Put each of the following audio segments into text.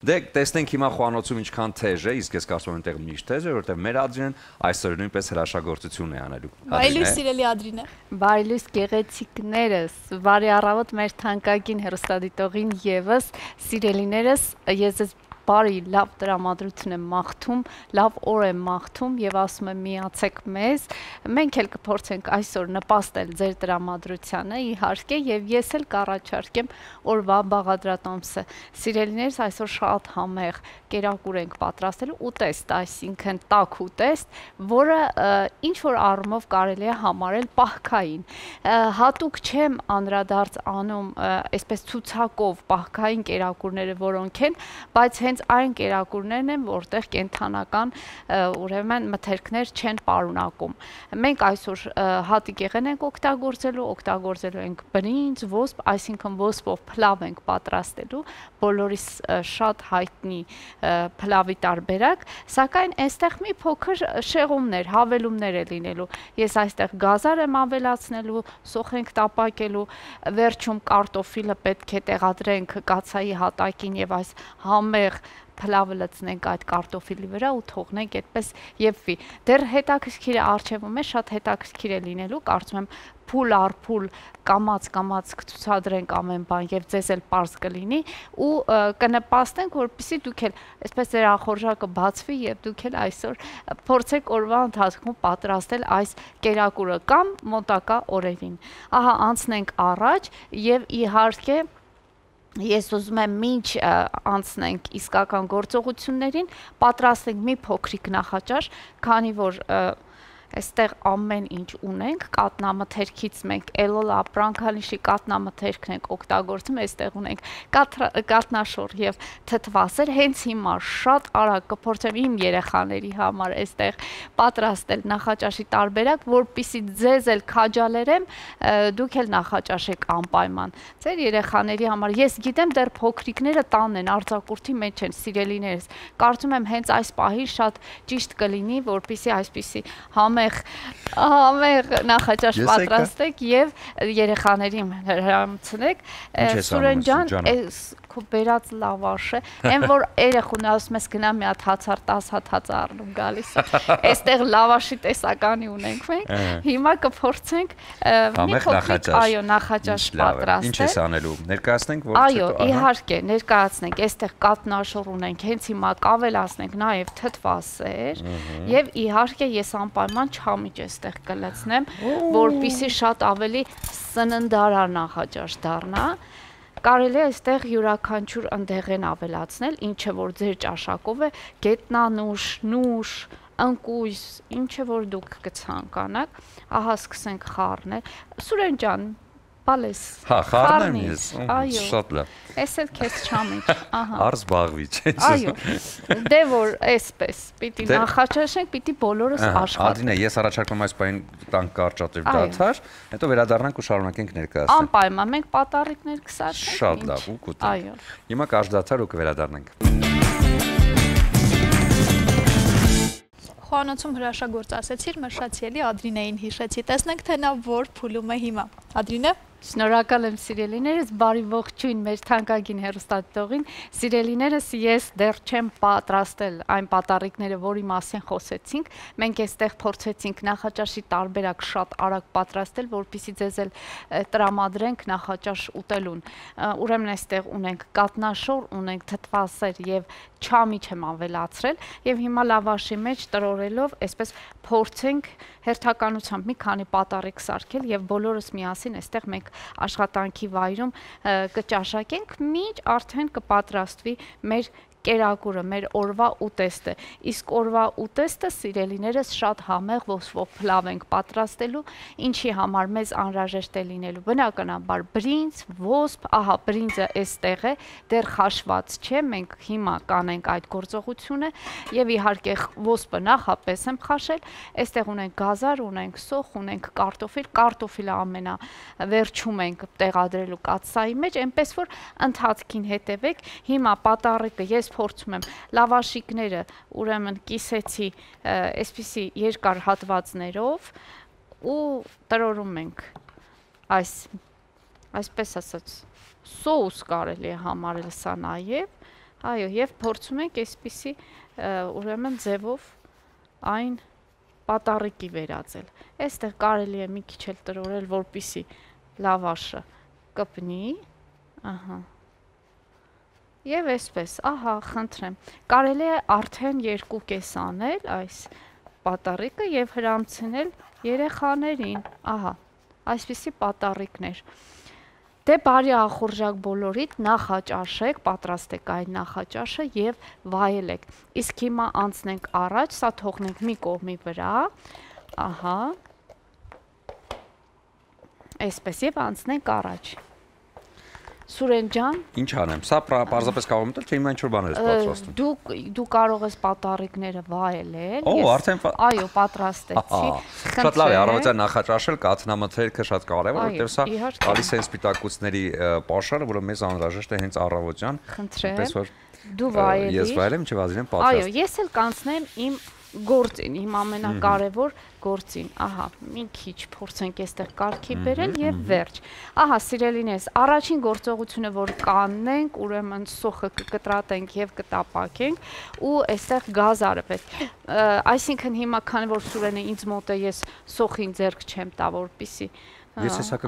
Դե տեսնենք հիմա խոհանոցում ինչքան թեժ է, իսկ ես կարծում եմ այնտեղ միշտ թեժ է, որովհետև մեր Ադրինեն այսօր նույնպես հրաշագործություն է անելու։ Բարելույս սիրելի Ադրինե։ Բարելույս գեղեցիկներս, բարի առավոտ մեր թանկագին հեռուստադիտողին եւս, սիրելիներս, ես բարի լավ տրամադրություն եմ մաղթում, լավ օր եմ մաղթում եւ ասում եմ միացեք մեզ։ Մենք էլ կփորձենք այսօր նպաստել ձեր տրամադրությանը, իհարկե, եւ ես էլ կառաջարկեմ օրվա բաղադրատոմսը։ Սիրելիներս, այսօր շատ համեղ կերակուր ենք պատրաստելու ուտեստ, այսինքն տաք ուտեստ, որը ինչ որ առումով կարելի է համարել պահքային։ Հատուկ չեմ անդրադարձ անում այսպես ցուցակով պահքային կերակուրները, որոնք են, բայց հենց այն կերակուրներն են, որտեղ կենթանական ուրեմն մթերքներ չեն պարունակում։ Մենք այսօր հատիկեղեն ենք օգտագործելու ենք բրինձ, ոսպ, այսինքն ոսպով փլավ ենք պատրաստելու, բոլորիս շատ հայտնի փլավի տարբերակ, սակայն այստեղ մի փոքր շեղումներ, հավելումներ է լինելու։ Ես այստեղ գազար եմ ավելացնելու, սոխ ենք տապակելու, վերջում կարտոֆիլը պետք է տեղադրենք կացայի հատակին եւ այս համեղ փլավը լցնենք այդ կարտոֆիլի վրա ու թողնենք այդպես եփվի։ Դեռ հետաքրքիր է արժևում է, շատ հետաքրքիր է լինելու, կարծում եմ փուլ առ փուլ կամած կցուցադրենք ամեն բան եւ ձեզ էլ པարզ կլինի ու կնպաստենք, որպեսզի դուք էլ այսպես ձեր ախորժակը բացվի եւ դուք էլ այսօր փորձեք օրվա ընթացքում պատրաստել այս կերակուրը կամ մոտակա օրերին։ Ահա անցնենք առաջ եւ իհարկե ես ուզում եմ մինչ անցնենք իսկական գործողություններին, պատրաստենք մի փոքրիկ նախաճաշ, քանի որ այստեղ ամեն ինչ ունենք, կատնամթերքից մենք էլոլ ապրանքանիշի կատնամթերքն ենք օգտագործում, այստեղ ունենք կատնաշոր եւ թթվասեր, հենց հիմա շատ արագ կփորձեմ իմ երեխաների համար այստեղ պատրաստել նախաճաշի տարբերակ, որպեսզի ձեզ էլ քաջալերեմ, դուք էլ նախաճաշեք անպայման։ Ձեր երեխաների համար ես գիտեմ դեռ փոքրիկները տանն են, արձակուրդի մեջ են, սիրելիներս։ Կարծում եմ հենց այս պահին շատ ճիշտ կլինի, որպեսզի այսպիսի համեղ նախաճաշ պատրաստեք եւ երեխաներին հրամցնեք։ Սուրեն ջան, այս քո բերած լավաշը, այն որ երեխուն ասում ես գնա մի հատ հացար 10 հատ հաց առնում գալիս։ Այստեղ լավաշի տեսականի ունենք մենք։ Հիմա կփորձենք մի փոքրիկ այո նախաճաշ պատրաստել։ Ինչ ես անելու։ Ներկայացնենք որ այո, իհարկե, ներկայացնենք։ Այստեղ կատնաշոր ունենք, հենց հիմա կավելացնենք նաև թթվասեր եւ իհարկե ես անպայման չամիջ այստեղ կլցնեմ, որպեսզի շատ ավելի սննդարար նախաճաշ դառնա։ Կարելի է այստեղ յուրաքանչյուր ընդեղեն ավելացնել, ինչը որ ձեր ճաշակով է, գետնանուշ, նուշ, ընկույզ, ինչը որ դուք կցանկանաք, ահա սկսենք խառնել։ Սուրեն ջան, բալես։ Հա, խառնեմ ես։ Այո։ Շատ լավ։ Էս էլ քեզ չամիջ, ահա։ Արս զբաղվի, չէ՞։ Այո։ Դե որ այսպես, պիտի նախաճաշենք, պիտի բոլորս աշխատենք։ Ադրինե, ես առաջարկում այս բանին տանք կարճատև դադար, հետո վերադառնանք ու շարունակենք ներկայացնել։ Անպայման, մենք պատառիկներ կսարքենք։ Շատ լավ, ու կուտենք։ Այո։ Հիմա կարճ դադար ու կվերադառնանք։ Խոհանոցում հրաշագործ ասեցիր, մշացի էլի Ադրինեին հիշեցի։ Տեսնենք թե նա որ փուլում է հիմա։ Ադրինե։ Շնորհակալ եմ սիրելիներս, բարի ողջույն մեր թանկագին հեռուստադիտողին։ Սիրելիներս, ես դեռ չեմ պատրաստել այն պատառիկները, որի մասին խոսեցինք։ Մենք այստեղ փորձեցինք նախաճաշի տարբերակ շատ արագ պատրաստել, որպեսզի ձեզ էլ տրամադրենք նախաճաշ ուտելուն։ Ուրեմն այստեղ ունենք կատնաշոր, ունենք թթվասեր եւ չամիջ եմ ավելացրել եւ հիմա լավաշի մեջ տրորելով այսպես փորձենք հերթականությամբ մի քանի պատառիկ սարքել եւ բոլորս միասին այստեղ մենք աշխատանքի վայրում կճաշակենք, մինչ արդեն կպատրաստվի մեր կերակուրը, մեր օրվա ուտեստը, իսկ օրվա ուտեստը սիրելիներս շատ համեղ ոսպով փլավ ենք պատրաստելու, ինչի համար մեզ անհրաժեշտ է լինելու բնականաբար բրինձ, ոսպ, ահա բրինձը այստեղ է, դեռ խաշված չէ, մենք հիմա կանենք այդ գործողությունը եւ իհարկե ոսպը նախապես եմ խաշել, այստեղ ունենք գազար, ունենք սոխ, ունենք կարտոֆիլ, կարտոֆիլը ամենավերջում ենք տեղադրելու կաթսայի մեջ, այնպես որ ընթացքին հետևեք, հիմա պատառիկը ես փորձում եմ լավաշիկները ուրեմն կիսեցի այսպիսի երկար հատվածներով ու տրորում ենք այսպես ասած սոուս կարելի է համարել սա նաև Այո, եւ փորձում ենք այսպիսի ուրեմն ձևով այն պատառիկի վերածել։ Այստեղ կարելի է մի քիչ էլ տրորել, որպիսի լավաշը կպնի, ահա։ Եվ այսպես, ահա, խնդրեմ, կարելի է արդեն 2 կես անել այս պատառիկը եւ հրամցնել երեխաներին, ահա, այսպիսի պատառիկներ։ Դե բարի ախորժակ բոլորիդ նախաճաշեք, պատրաստեք այն նախաճաշը եւ վայելեք։ Իսկ հիմա անցնենք առաջ, սա թողնենք մի կողմի վրա, ահա, այսպես եւ անցնենք առաջ։ Սուրեն ջան, Ինչ անեմ, սա պարզապես կարող եմ տալ, թե հիմա ինչ-որ բաներ ես պատրաստում։ Դու կարող ես պատառիկները վայելել։ Օ, արդեն այո, պատրաստեցի։ Շատ լավ է, առավոտյան նախաճաշել, կաթնամթերքը շատ կարևոր, որովհետև սա գալիս է սպիտակուցների պաշարը, որը մեզ անհրաժեշտ է հենց առավոտյան։ Խնդրեմ, դու վայելի։ Ես վայելեմ, չվազինեմ պատրաստ։ Այո, ես էլ կանցնեմ իմ գործին, իմ ամենակարևոր գործին։ Ահա, մի քիչ փորձենք այստեղ կարգի բերել եւ վերջ։ Ահա, սիրելիներս, առաջին գործողությունը, որ կանենք, ուրեմն սոխը կկտրատենք եւ կտապակենք ու այստեղ գազարը պետք։ Այսինքն հիմա քանի որ Սուրենը ինձ մոտ է, ես սոխին ձեռք չեմ տա, որպիսի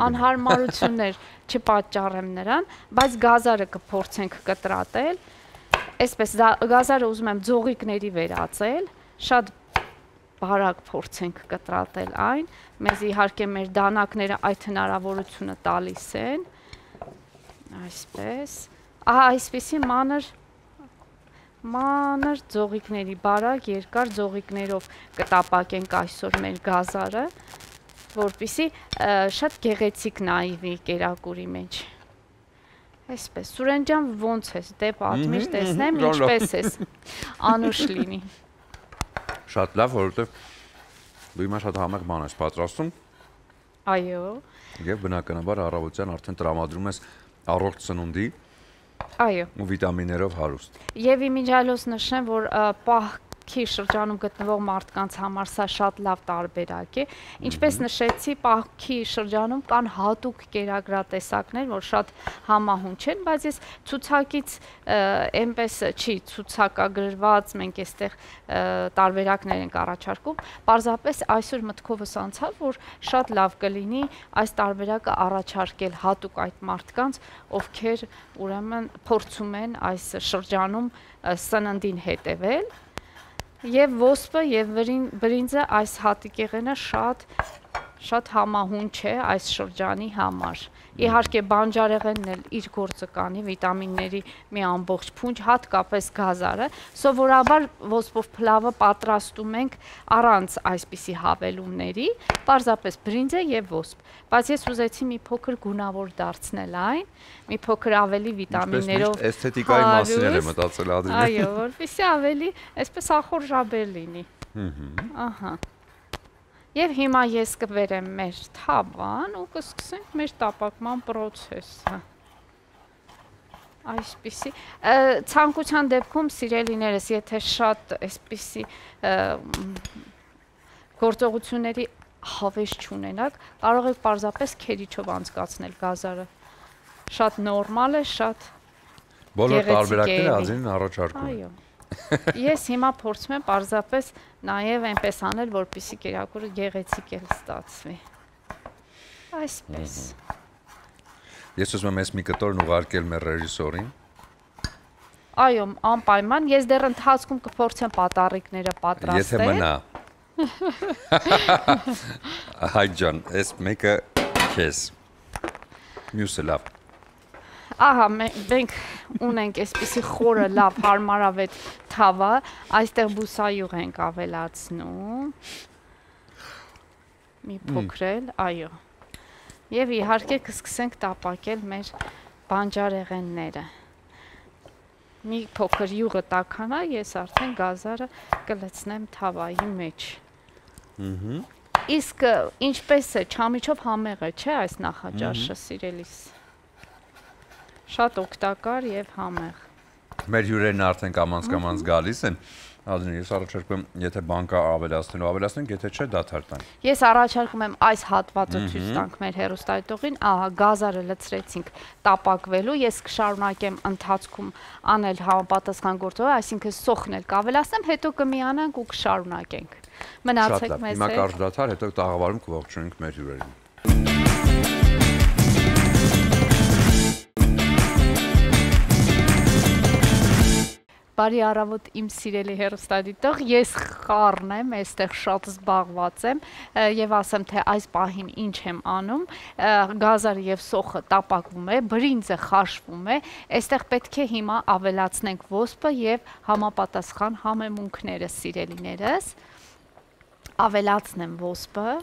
անհարմարություններ չպատճառեմ նրան, բայց գազարը կփորձենք կտրատել։ Այսպես գազարը ուզում եմ ձողիկների վերածել, շատ բարակ փորձենք կտրատել այն, մեզ իհարկե մեր դանակները այդ հնարավորությունը տալիս են, այսպես, ահա այսպիսի մանր ձողիկների, բարակ երկար ձողիկներով կտապակենք այսօր մեր գազարը, որպիսի շատ գեղեցիկ նայվի կերակուրի մեջ։ Այսպես, Սուրեն ջան, ոնց ես, դե պատմիր, տեսնեմ, ինչպես ես, անուշ լինի։ Շատ լավ, որովհետև դու հիմա շատ համեղ բան ես պատրաստում։ Այո։ Եվ բնականաբար առավոտյան արդեն տրամադրում ես առողջ սնունդի այո ու վիտամիններով հարուստ։ Եվ իմիջիալոց նշեմ, որ պահքի շրջանում գտնվող մարդկանց համար սա շատ լավ տարբերակ է։ Ինչպես նշեցի, պահքի շրջանում կան հատուկ կերակրատեսակներ, որ շատ համահունչ են, բայց ես ցուցակից այնպես չի ցուցակագրված, մենք այստեղ տարբերակներ ենք առաջարկում, պարզապես այսօր մտքովս անցավ, որ շատ լավ կլինի այս տարբերակը առաջարկել հատուկ այդ մարդկանց, ովքեր ուրեմն փորձում են այս շրջանում սննդին հետևել, եւ ոսպը եւ բրինձը այս հատիկեղենը շատ համահունչ է այս շրջանի համար։ Իհարկե բանջարեղենն էլ իր գործը կանի, վիտամինների մի ամբողջ փունջ, հատկապես գազարը, սովորաբար ոսպով փլավը պատրաստում ենք առանց այսպիսի հավելումների, պարզապես բրինձը եւ ոսպ, բայց ես ուզեցի մի փոքր գունավոր դարձնել այն, մի փոքր ավելի վիտամիններով էսթետիկայի մասին եմ մտածել Ադրինե։ Այո, որպեսզի ավելի այսպես ախորժաբեր լինի։ Ահա։ Եվ հիմա ես կբերեմ մեր թավան ու կսկսենք մեր տապակման պրոցեսը։ Այսպիսի, ցանկության դեպքում սիրելիներս, եթե շատ այսպիսի գործողությունների հավես չունենաք, կարող եք պարզապես քերիչով անցկացնել գազարը։ Շատ նորմալ է, շատ բոլոր տարբերակները Ադրինեն առաջարկում։ Այո։ Ես հիմա փորձում եմ պարզապես նաև այնպես անել, որպեսզի կերակուրը գեղեցիկ էլ ստացվի։ Այսպես։ Ես ուզում եմ այս մի կտորն ուղարկել մեր ռեժիսորին։ Այո, անպայման, ես դեռ ընթացքում կփորձեմ պատառիկները պատրաստել։ Եթե մնա։ Հայ ջան, այս մեկը քեզ։ Մյուսը լավ։ Ահա, մենք ունենք այսպիսի խորը լավ հարմարավետ թավա, այստեղ բուսայուղ ենք ավելացնում, մի փոքրել, այո, և իհարկե կսկսենք տապակել մեր բանջարեղենները, մի փոքր յուղը տաքանա, ես արդեն գազարը կլցնեմ թավայի մեջ, իսկ ինչպես է, չամիչով համեղ է, չէ այս նախաճաշը սիրելիս, շատ օգտակար եւ համեղ։ Մեր հյուրերն արդեն կամանց գալիս են Ադրին, ես առաջարկում եմ, եթե բանկա ավելացնենք, եթե չէ, դադար տանք։ Ես առաջարկում եմ այս հատվածը ցույց տանք մեր հեռուստադիտողին, ահա գազարը լցրեցինք տապակվելու, ես կշարունակեմ ընթացքում անել համապատասխան գործողություն, այսինքն սոխն էլ կավելացնեմ, հետո կմիանանք ու կշարունակենք։ Մնացեք մեզ հետ։ Հիմա կարճ դադար, հետո տաղավարում կողջունենք մեր հյուրերին։ Բարի առավոտ իմ սիրելի հեռուստադիտող, ես խառն եմ, այստեղ շատ զբաղված եմ եւ ասեմ թե այս պահին ինչ եմ անում, գազարը եւ սոխը տապակվում է, բրինձը խաշվում է, այստեղ պետք է հիմա ավելացնենք ոսպը եւ համապատասխան համեմունքները, սիրելիներս, ավելացնեմ ոսպը։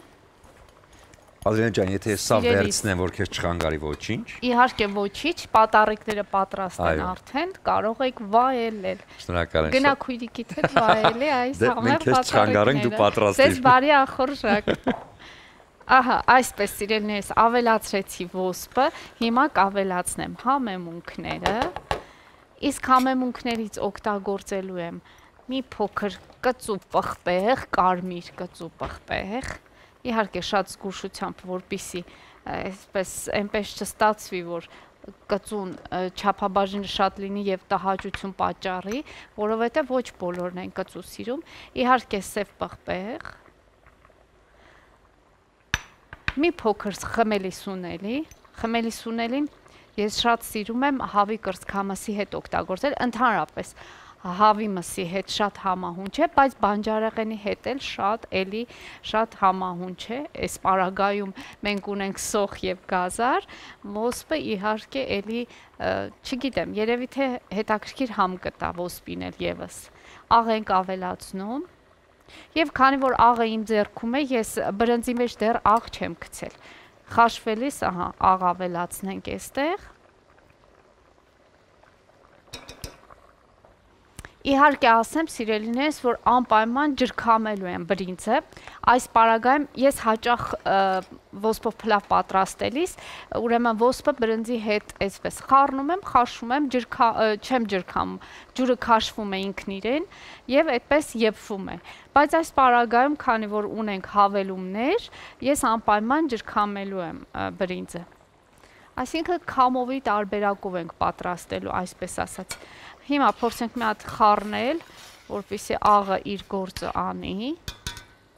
Ադրին ջան, եթե ես սա վերցնեմ, որ քեզ չխանգարի ոչինչ։ Իհարկե ոչինչ, պատառիկները պատրաստ են արդեն, կարող եք վայելել։ Շնորհակալ եմ։ Գնա քույրիկիդ հետ վայելի այս համեղ պատառիկները։ Ձեզ բարի ախորժակ։ Ահա, այսպես սիրելիներս, ավելացրեցի ոսպը, հիմա կավելացնեմ համեմունքները։ Իսկ համեմունքներից օգտագործելու եմ մի փոքր կծու պղպեղ, կարմիր կծու պղպեղ։ Իհարկե շատ զգուշությամբ, որպեսզի այնպես չստացվի, որ կծուն չափաբաժինը շատ լինի եւ տհաճություն պատճառի, որովհետեւ ոչ բոլորն են կծու սիրում։ Իհարկե սև պղպեղ, մի փոքր խմելի սունելի, խմելի սունելին ես շատ սիրում եմ հավի կրծքամսի հետ օգտագործել, ընդհանրապես հավի մսի հետ շատ համահունչ է, բայց բանջարեղենի հետ էլ շատ համահունչ է, այս պարագայում մենք ունենք սոխ եւ գազար, ոսպը իհարկե էլի, չգիտեմ, երևի թե հետաքրքիր համ կտա ոսպին էլ եւս, աղ ենք ավելացնում, եւ քանի որ աղը իմ ձեռքում է, ես բրնձի մեջ դեռ աղ չեմ գցել, խաշվելիս, ահա, աղ ավելացնենք այստեղ, Իհարկե ասեմ սիրելիներս, որ անպայման ջրքամելու եմ բրինձը, այս պարագայում ես հաճախ ոսպով փլավ պատրաստելիս, ուրեմն ոսպը բրնձի հետ այսպես խառնում եմ, խաշում եմ, չեմ ջրքամում, ջուրը քաշվում է ինքն իրեն եւ այդպես եփվում է, բայց այս պարագայում, քանի որ ունենք հավելումներ, ես անպայման ջրքամելու եմ բրինձը, այսինքն քամովի տարբերակով ենք պատրաստելու, այսպես ասած, Հիմա փորձենք մի հատ խառնել, որպեսզի աղը իր գործը անի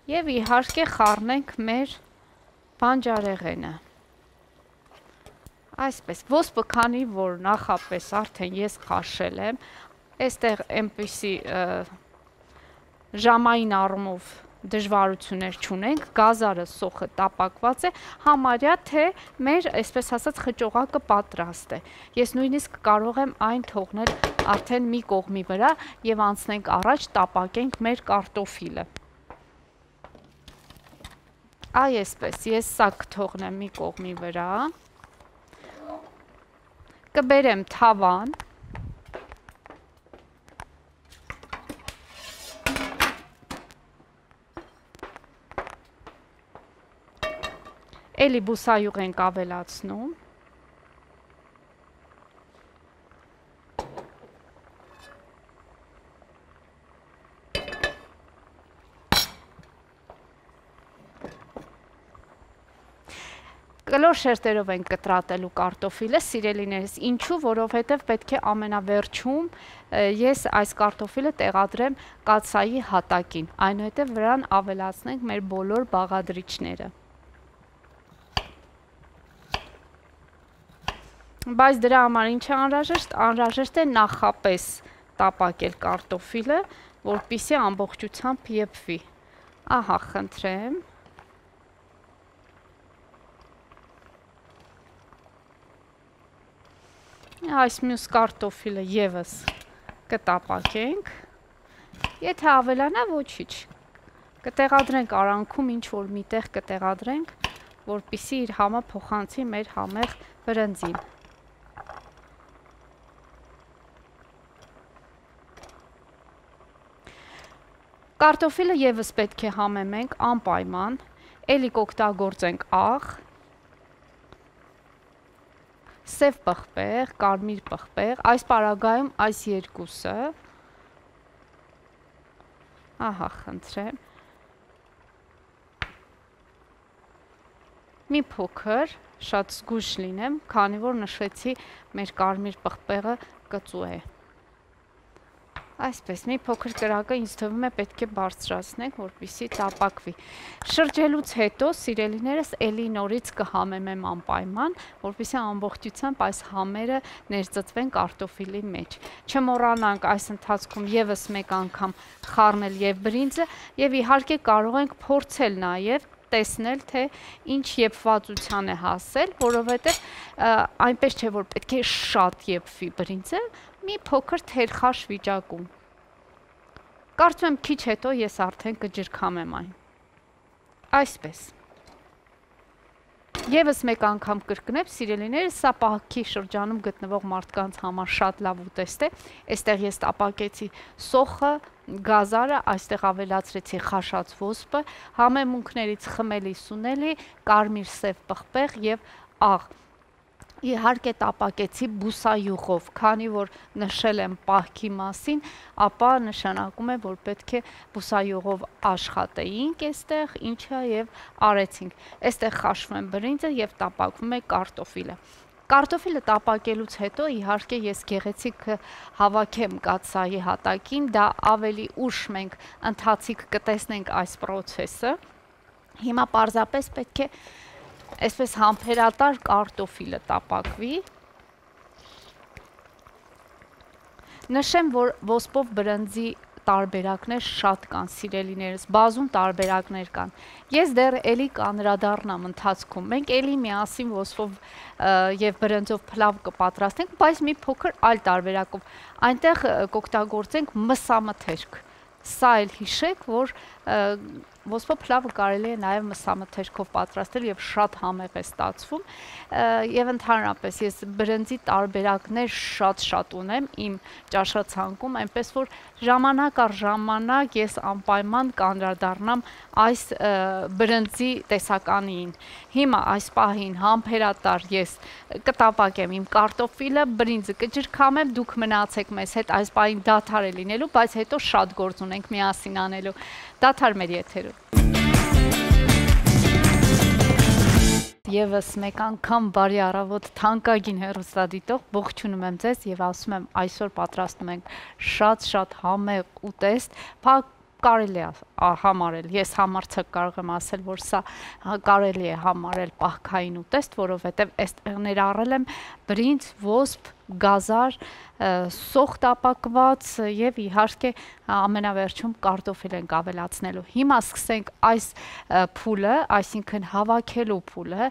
եւ իհարկե խառնենք մեր բանջարեղենը։ Այսպես, ոսպը քանի որ նախապես արդեն ես խաշել եմ, այստեղ այնպիսի ժամային առումով դժվարություններ չունենք, գազարը, սոխը տապակված է, համարյա թե մեր, այսպես ասած, խճողակը պատրաստ է։ Ես նույնիսկ կարող եմ այն թողնել արդեն մի կողմի վրա եւ անցնենք առաջ տապակենք մեր կարտոֆիլը։ Այսպես, ես սա կթողնեմ մի կողմի վրա։ Կբերեմ թավան։ Էլի բուսայուղ ենք ավելացնում։ Կլոր շերտերով ենք կտրատելու կարտոֆիլը, սիրելիներս, ինչու, որովհետև պետք է ամենավերջում ես այս կարտոֆիլը տեղադրեմ կաթսայի հատակին, այնուհետև վրան ավելացնենք մեր բոլոր բաղադրիչները։ Բայց դրա համար ինչ է անհրաժեշտ, անհրաժեշտ է նախապես տապակել կարտոֆիլը, որպեսզի ամբողջությամբ եփվի։ Ահա, խնդրեմ։ Այս մյուս կարտոֆիլը եւս կտապակենք։ Եթե ավելանա, ոչինչ։ Կտեղադրենք արանքում ինչ որ միտեղ կտեղադրենք, որպեսզի իր համը փոխանցի մեր համեղ բրնձին։ Կարտոֆիլը եւս պետք է համեմենք անպայման, էլի կօգտագործենք աղ, սև պղպեղ, կարմիր պղպեղ, այս պարագայում այս երկուսը, Ահա, խնդրեմ։ Մի փոքր, շատ զգույշ լինեմ, քանի որ նշվեցի մեր կարմիր պղպեղը կծու է։ Այսպես, մի փոքր կրակը ինձ թվում է պետք է բարձրացնենք, որպեսզի տապակվի։ Շրջելուց հետո, սիրելիներս, էլի նորից կհամեմեմ անպայման, որպեսզի ամբողջությամբ այս համերը ներծծվեն կարտոֆիլի մեջ։ Չմոռանանք այս ընթացքում եւս մեկ անգամ խառնել եւ բրինձը, եւ իհարկե կարող ենք փորձել նաեւ տեսնել, թե ինչ եփվածության է հասել, որովհետև այնպես չէ, որ պետք է շատ եփվի բրինձը, մի փոքր թերխաշ վիճակում։ Կարծում եմ քիչ հետո ես արդեն կջրքամեմ այն։ Այսպես։ Եվս մեկ անգամ կրկնեմ, սիրելիներս, սա պահքի շրջանում գտնվող մարդկանց համար շատ լավ ուտեստ է։ Այստեղ ես տապակեցի սոխը, գազարը, այստեղ ավելացրեցի խաշած ոսպը, համեմունքներից խմելի սունելի, կարմիր սև պղպեղ եւ աղ։ Իհարկե տապակեցի բուսայուղով, քանի որ նշել եմ պահքի մասին, ապա նշանակում է, որ պետք է բուսայուղով աշխատեինք այստեղ, ինչը եւ արեցինք։ Այստեղ խաշվում է բրինձը եւ տապակվում է կարտոֆիլը։ Կարտոֆիլը տապակելուց հետո իհարկե ես գեղեցիկ հավաքեմ կաթսայի հատակին, դա ավելի ուշ մենք ընթացիկ կտեսնենք այս process-ը։ Հիմա պարզապես պետք է այսպես համբերատար կարտոֆիլը տապակվի։ Նշեմ, որ ոսպով բրնձի տարբերակներ շատ կան, սիրելիներս, բազում տարբերակներ կան։ Ես դեռ էլի կանրադառնամ ընթացքում։ Մենք էլի միասին ոսպով եւ բրնձով փլավ կպատրաստենք, բայց մի փոքր այլ տարբերակով։ Այնտեղ կօգտագործենք մսամթերք։ Սա էլ հիշեք, որ ոսպո փլավը կարելի է նաև մսամթերքով պատրաստել եւ շատ համեղ է ստացվում եւ ընդհանրապես ես բրնձի տարբերակներ շատ ունեմ իմ ճաշացանկում, այնպես որ ժամանակ առ ժամանակ ես անպայման կանդրադառնամ այս բրնձի տեսականին։ Հիմա այս պահին համբերատար ես կտապակեմ իմ կարտոֆիլը, բրինձը կջրքամեմ, դուք մնացեք մեզ հետ, այս պահին դադար է լինելու, բայց հետո շատ գործ ունենք միասին անելու։ Դադար մեր եթերում։ Եվս մեկ անգամ բարի առավոտ թանկագին հեռուստադիտող, ողջունում եմ ձեզ եւ ասում եմ այսօր պատրաստում ենք շատ համեղ ուտեստ, կարելի է համարել, ես համարձակ կարող եմ ասել, որ սա կարելի է համարել պահքային ուտեստ, որովհետև այստեղ ներառել եմ բրինձ, ոսպ, գազար, սոխ տապակված եւ իհարկե ամենավերջում կարտոֆիլ ենք ավելացնելու։ Հիմա սկսենք այս փուլը, այսինքն հավաքելու փուլը,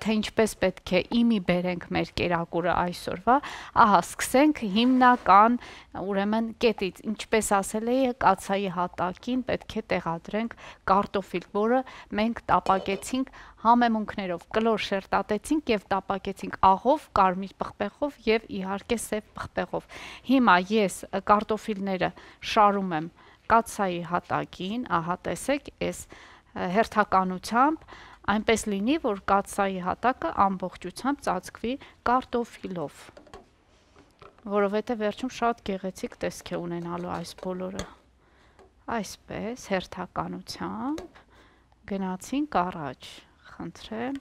թե ինչպես պետք է իմի բերենք մեր կերակուրը այսօրվա, ահա սկսենք հիմնական, ուրեմն կետից, ինչպես ասել էի, կաթսայի հատակին պետք է տեղադրենք կարտոֆիլ, որը մենք տապակեցինք համեմունքներով, կլոր շերտատեցինք եւ տապակեցինք աղով, կարմիր պղպեղով եւ իհարկե սև պղպեղով։ Հիմա ես կարտոֆիլները շարում եմ կաթսայի հատակին, ահա տեսեք, այս հերթականությամբ այնպես լինի, որ կաթսայի հատակը ամբողջությամբ ծածկվի կարտոֆիլով, որովհետեւ վերջում շատ գեղեցիկ տեսք է ունենալու այս բոլորը։ Այսպես հերթականությամբ գնացինք առաջ, խնդրեմ։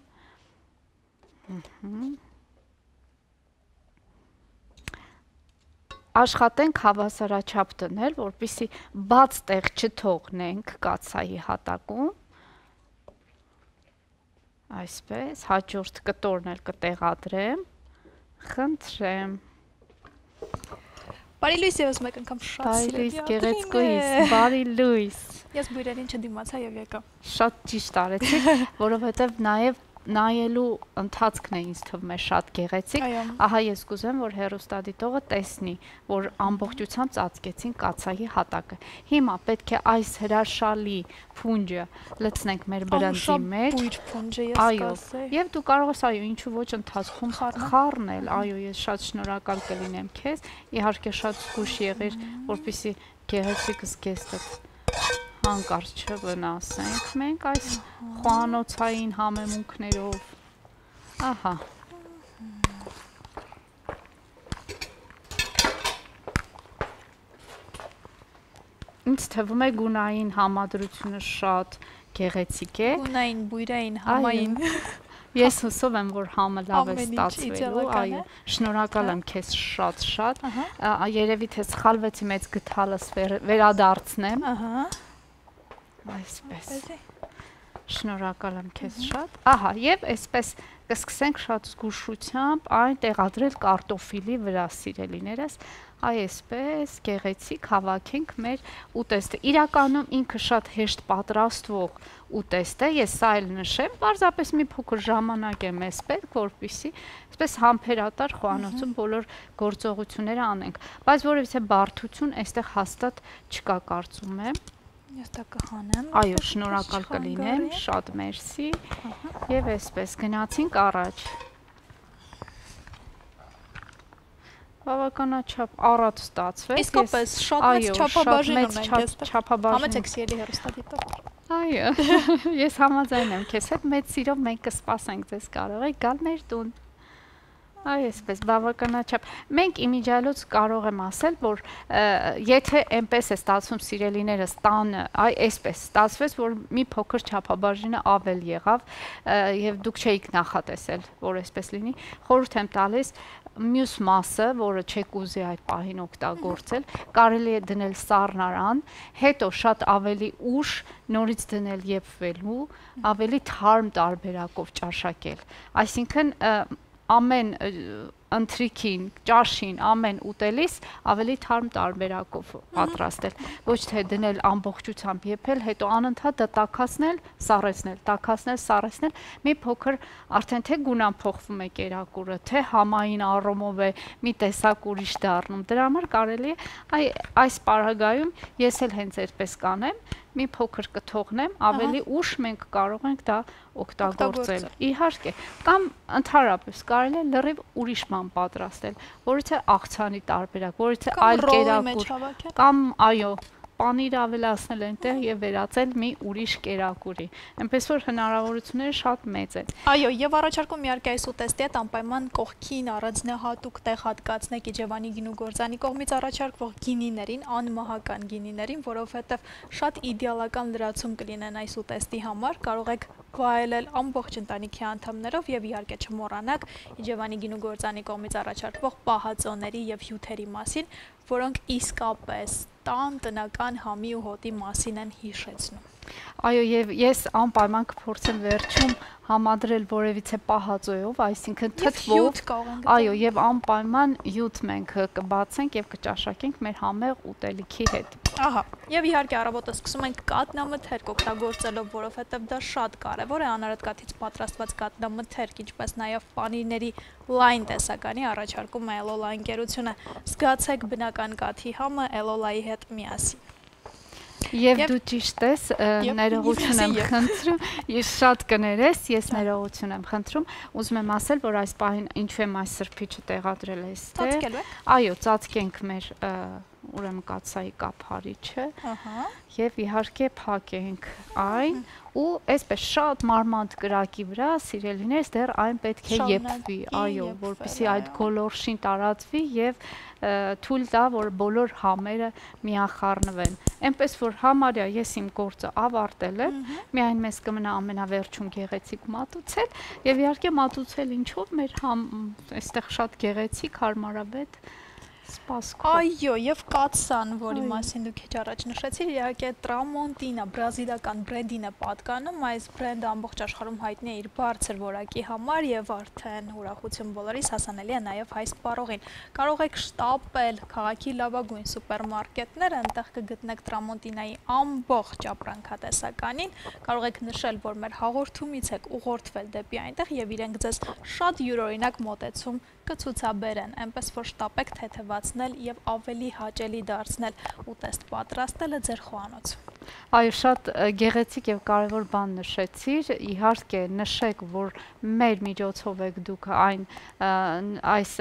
Աշխատենք հավասարաչափ դնել, որպեսզի բաց տեղ չթողնենք կաթսայի հատակում։ Այսպես, հաջորդ կտորն էլ կտեղադրեմ, խնդրեմ։ Բարի լույս եւս մեկ անգամ շատ սիրելի։ Բարի լույս, գեղեցկուհիս, բարի լույս։ Ես բույրերին չդիմացա եւ եկա։ Շատ ճիշտ արեցիք, որովհետեւ նաեւ նայելու ընթացքն է ինձ թվում է շատ գեղեցիկ։ Ահա ես կուզեմ, որ հեռուստադիտողը տեսնի, որ ամբողջությամբ ծածկեցին կաթսայի հատակը։ Հիմա պետք է այս հրաշալի փունջը լցնենք մեր բրնձի մեջ։ Բույր փունջը ես կասեի։ Եվ դու կարող ես, այո, ինչու ոչ ընթացքում խառնել։ Այո, ես շատ շնորհակալ կլինեմ քեզ։ Իհարկե շատ զգույշ եղիր, որպեսզի գեղեցիկ զգեստդ հանկարծ չվնասենք մենք այս խոհանոցային համեմունքներով։ Ահա։ Ինձ թվում է գունային համադրությունը շատ գեղեցիկ է։ Գունային, բույրային, համային։ Ես հուսով եմ, որ համը լավ է ստացվելու, այո, շնորհակալ եմ քեզ շատ։ Երևի թե սխալվեցի մեծ գթալս վերադարձնեմ։ Այսպես։ Շնորհակալ եմ քեզ շատ։ Ահա, եւ այսպես կսկսենք շատ զգուշությամբ այն տեղադրել կարտոֆիլի վրա, սիրելիներս։ Այսպես գեղեցիկ հավաքենք մեր ուտեստը։ Իրականում ինքը շատ հեշտ պատրաստվող ուտեստ է, ես սա էլ նշեմ, պարզապես մի փոքր ժամանակ է մեզ պետք, որպեսզի այսպես համբերատար խոհանոցում բոլոր գործողությունները անենք, բայց որևիցե բարդություն այստեղ հաստատ չկա, կարծում եմ։ Ես դա կհանեմ։ Այո, շնորհակալ կլինեմ, շատ մերսի։ Եվ այսպես գնացինք առաջ։ Բավականաչափ առատ ստացվեց։ Իսկապես շատ մեծ չափաբաժին ունենք այստեղ։ Համեցեք սիրելի հեռուստադիտող։ Այո, ես համաձայն եմ քեզ հետ, մեծ սիրով մենք կսպասենք ձեզ, կարող եք գալ մեր տուն։ Այսպես բավականաչափ։ Մենք իմիջիայլոց կարող եմ ասել, որ եթե այնպես է ստացվում սիրելիներս տանը, այսպես ստացվեց, որ մի փոքր չափաբաժինը ավել եղավ եւ դուք չէիք նախատեսել, որ այսպես լինի, խորհուրդ եմ տալիս մյուս մասը, որը չեք ուզի այդ պահին օգտագործել, կարելի է դնել սառնարան, հետո շատ ավելի ուշ նորից դնել եփվելու, ավելի թարմ տարբերակով ճաշակել։ Այսինքն ամեն ընթրիքին, ճաշին, ամեն ուտելիս ավելի թարմ տարբերակով պատրաստել, ոչ թե դնել ամբողջությամբ եփել, հետո անընդհատ դա տաքացնել, սառեցնել, մի փոքր արդեն թե գունան փոխվում է կերակուրը, թե համային առումով է մի տեսակ ուրիշ դառնում։ Դրա համար կարելի է այս պարագայում ես էլ հենց այդպես կանեմ, մի փոքր կթողնեմ, ավելի ուշ մենք կարող ենք դա օգտագործել։ Իհարկե, կամ ընդհանրապես կարելի է լրիվ ուրիշ բան պատրաստել, որից է աղցանի տարբերակ, որից է այլ կերակուր, կամ այո, պանիր ավելացնել այնտեղ եւ վերածել մի ուրիշ կերակուրի։ Այնպես որ հնարավորությունները շատ մեծ են։ Այո, եւ առաջարկում իհարկե այս ուտեստի հետ անպայման կողքին առանձնահատուկ տեղ հատկացնեք Իջևանի գինու գործանի կողմից առաջարկվող գինիներին, անմահական գինիներին, որովհետեւ շատ իդեալական լրացում կլինեն այս ուտեստի համար, կարող եք վայելել ամբողջ ընտանիքի անդամներով եւ իհարկե չմոռանաք Իջևանի գինու գործանի կողմից առաջարկվող պահածոների եւ հյութերի մասին, որոնք իսկապես տնական համի ու հոտի մասին են հիշեցնում։ Այո, եւ ես անպայման կփորձեմ վերջում համադրել որևիցե պահածոյով, այսինքն թթվով, այո, եւ անպայման հյութ մենք կբացենք եւ կճաշակենք մեր համեղ ուտելիքի հետ։ Ահա, եւ իհարկե առավոտը սկսում ենք կատնամթերք օգտագործելով, որովհետեւ դա շատ կարեւոր է անարատ կաթից պատրաստված կատնամթերք, ինչպես նաեւ պանիրների լայն տեսականի առաջարկում է Էլոլա ընկերությունը։ Զգացեք բնական կաթի համը Էլոլայի հետ միասին։ Եվ դու ճիշտ ես, ներողություն եմ խնդրում, ես շատ կներես, ես ներողություն եմ խնդրում, ուզում եմ ասել, որ այս պահին ինչու եմ այս սրբիչը տեղադրել այստեղ։ Ծածկելու եք։ Այո, ծածկենք մեր ուրեմն կաթսայի կափարիչը եւ իհարկե փակենք այն ու այսպես շատ մարմանդ կրակի վրա սիրելիներս դեռ այն պետք է եփվի, այո, որպեսզի այդ գոլորշին տարածվի եւ թույլ տա, որ բոլոր համերը միախառնվեն։ Այնպես որ համարյա ես իմ գործը ավարտել եմ, միայն մեզ կմնա ամենավերջում գեղեցիկ մատուցել եւ իհարկե մատուցել ինչով մեր այստեղ շատ գեղեցիկ, հարմարավետ սպասքով։ Այո, եւ կաթսան, որի մասին դուք քիչ առաջ նշեցիք, իհարկե Տրամոնտինա բրազիլական բրենդին է պատկանում, այս բրենդը ամբողջ աշխարհում հայտնի է իր բարձր որակի համար եւ արդեն ուրախություն բոլորիս հասանելի է նաեւ հայ սպառողին։ Կարող եք շտապել քաղաքի լավագույն սուպերմարկետները, այնտեղ կգտնեք Տրամոնտինայի ամբողջ ապրանքատեսականին, կարող եք նշել, որ մեր հաղորդումից եք ուղղորդվել դեպի այնտեղ եւ իրենք ձեզ շատ յուրօրինակ մոտեցում կցուցաբերեն, այնպես որ շտապեք թեթևացնել եւ ավելի հաճելի դարձնել ուտեստ պատրաստելը ձեր խոհանոցում։ Այո, շատ գեղեցիկ եւ կարեւոր բան նշեցիր, իհարկե նշեք, որ մեր միջոցով եք դուք այս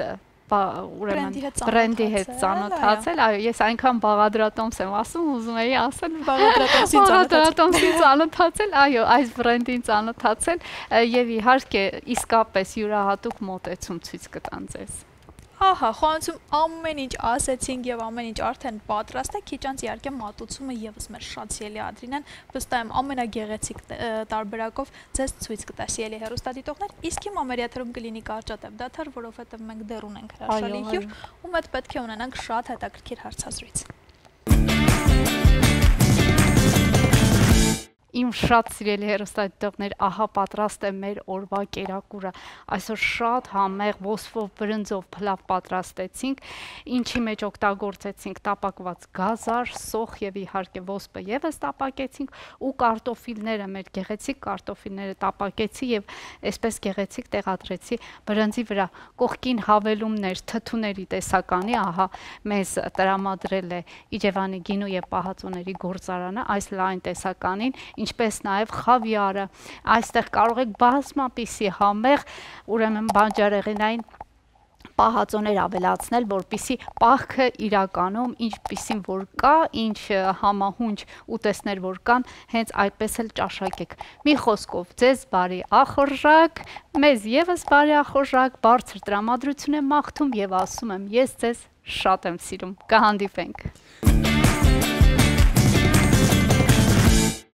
ուրեմն բրենդի հետ ծանոթացել, այո, ես այնքան բաղադրատոմս եմ ասում, ուզում էի ասել բաղադրատոմսի ծանոթացել, այո, այս բրենդին ծանոթացել եւ իհարկե իսկապես յուրահատուկ մոտեցում ցույց կտան ձեզ։ Ահա, խոհանոցում ամեն ինչ ասեցինք եւ ամեն ինչ արդեն պատրաստ է, քիչ անց իհարկե մատուցումը եւս մեր շատ սիրելի Ադրինեն, վստահ եմ ամենագեղեցիկ տարբերակով ձեզ ցույց կտա սիրելի հեռուստադիտողներ, իսկ հիմա մեր եթերում կլինի կարճատև դադար, որովհետեւ մենք դեռ ունենք հրաշալի հյուր, ում հետ պետք է ունենանք շատ հետաքրքիր հարցազրույց։ Իմ շատ սիրելի հեռուստադիտողներ, ահա պատրաստ է մեր օրվա կերակուրը։ Այսօր շատ համեղ ոսկով բրնձով փլավ պատրաստեցինք, ինչի մեջ օգտագործեցինք տապակված գազար, սոխ եւ իհարկե ոսպը եւս տապակեցինք ու կարտոֆիլները, մեր գեղեցիկ կարտոֆիլները տապակեցի եւ այսպես գեղեցիկ տեղադրեցի բրնձի վրա։ Կողքին հավելումներ թթուների տեսականի, ահա մեզ տրամադրել է Իջևանի գինու եւ պահածոների գործարանը այս լայն տեսականին, ինչպես նաև խավիարը, այստեղ կարող եք բազմապիսի համեղ, ուրեմն բանջարեղենային պահածոներ ավելացնել, որպիսի պահքը իրականում ինչպիսին որ կա, ինչ համահունչ ուտեստներ որ կան, հենց այդպես էլ ճաշակեք։ Մի խոսքով, ձեզ բարի ախորժակ, մեզ եւս բարի ախորժակ, բարձր տրամադրություն եմ մաղթում եւ ասում եմ, ես ձեզ շատ եմ սիրում։ Կհանդիպենք։